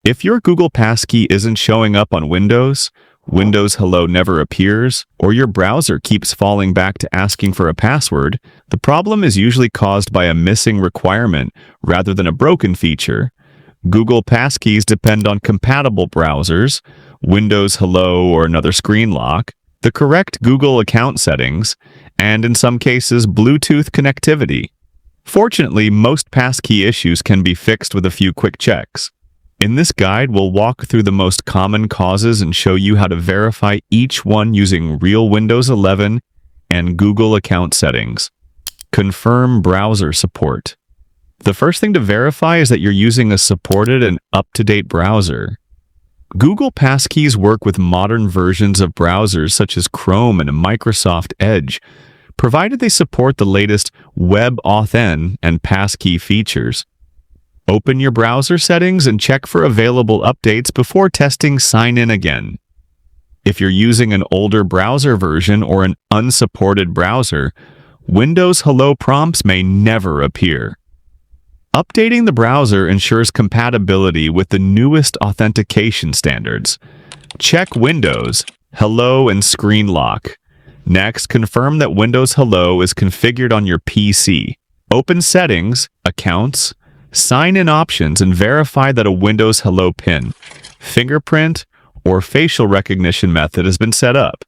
If your Google Passkey isn't showing up on Windows Hello never appears, or your browser keeps falling back to asking for a password, the problem is usually caused by a missing requirement rather than a broken feature. Google Passkeys depend on compatible browsers, Windows Hello or another screen lock, the correct Google account settings, and in some cases, Bluetooth connectivity. Fortunately, most passkey issues can be fixed with a few quick checks. In this guide, we'll walk through the most common causes and show you how to verify each one using real Windows 11 and Google account settings. Confirm browser support. The first thing to verify is that you're using a supported and up-to-date browser. Google Passkeys work with modern versions of browsers such as Chrome and Microsoft Edge, provided they support the latest WebAuthn and Passkey features. Open your browser settings and check for available updates before testing Sign In again. If you're using an older browser version or an unsupported browser, Windows Hello prompts may never appear. Updating the browser ensures compatibility with the newest authentication standards. Check Windows, Hello, and Screen Lock. Next, confirm that Windows Hello is configured on your PC. Open Settings, Accounts, Sign In options, and verify that a Windows Hello PIN, fingerprint, or facial recognition method has been set up.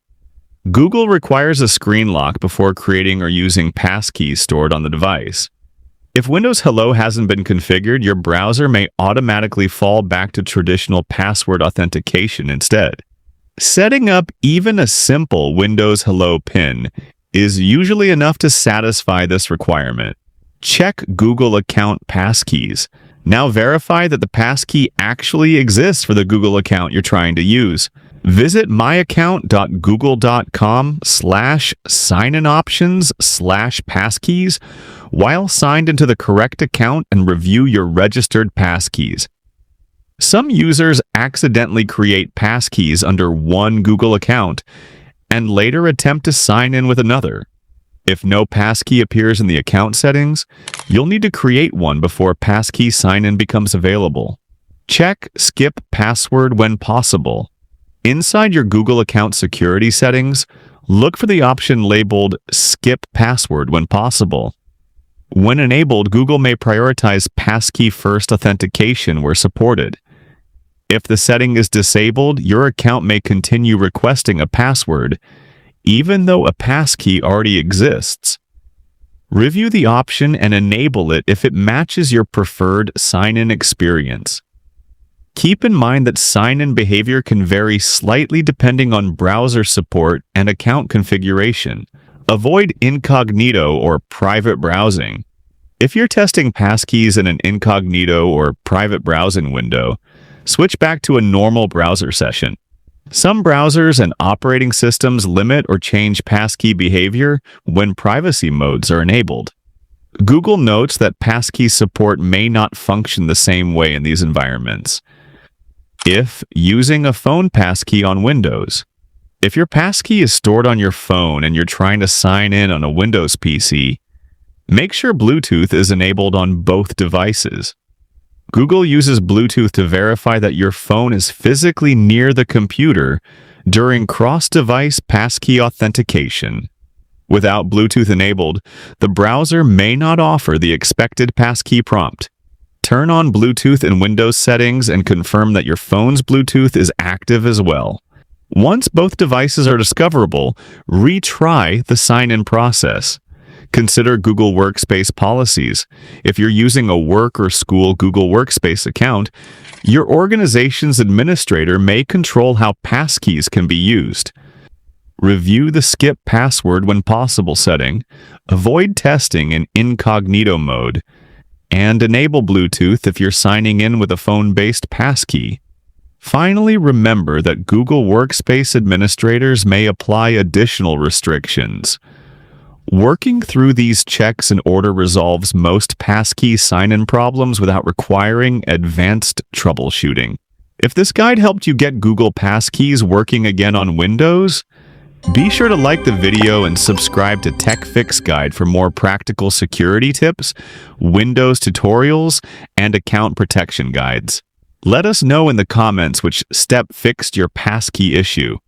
Google requires a screen lock before creating or using passkeys stored on the device. If Windows Hello hasn't been configured, your browser may automatically fall back to traditional password authentication instead. Setting up even a simple Windows Hello PIN is usually enough to satisfy this requirement. Check Google account passkeys. Now verify that the passkey actually exists for the Google account you're trying to use. Visit myaccount.google.com/sign-in-options/passkeys while signed into the correct account and review your registered passkeys. Some users accidentally create passkeys under one Google account and later attempt to sign in with another. If no passkey appears in the account settings, you'll need to create one before passkey sign-in becomes available. Check Skip Password when possible. Inside your Google account security settings, look for the option labeled Skip Password when possible. When enabled, Google may prioritize passkey-first authentication where supported. If the setting is disabled, your account may continue requesting a password, even though a passkey already exists. Review the option and enable it if it matches your preferred sign-in experience. Keep in mind that sign-in behavior can vary slightly depending on browser support and account configuration. Avoid incognito or private browsing. If you're testing passkeys in an incognito or private browsing window, switch back to a normal browser session. Some browsers and operating systems limit or change passkey behavior when privacy modes are enabled. Google notes that passkey support may not function the same way in these environments. If using a phone passkey on Windows, if your passkey is stored on your phone and you're trying to sign in on a Windows PC, make sure Bluetooth is enabled on both devices. Google uses Bluetooth to verify that your phone is physically near the computer during cross-device passkey authentication. Without Bluetooth enabled, the browser may not offer the expected passkey prompt. Turn on Bluetooth in Windows settings and confirm that your phone's Bluetooth is active as well. Once both devices are discoverable, retry the sign-in process. Consider Google Workspace policies. If you're using a work or school Google Workspace account, your organization's administrator may control how passkeys can be used. Review the Skip Password when possible setting, avoid testing in incognito mode, and enable Bluetooth if you're signing in with a phone-based passkey. Finally, remember that Google Workspace administrators may apply additional restrictions. Working through these checks in order resolves most passkey sign-in problems without requiring advanced troubleshooting. If this guide helped you get Google Passkeys working again on Windows, be sure to like the video and subscribe to Tech Fix Guide for more practical security tips, Windows tutorials, and account protection guides. Let us know in the comments which step fixed your passkey issue.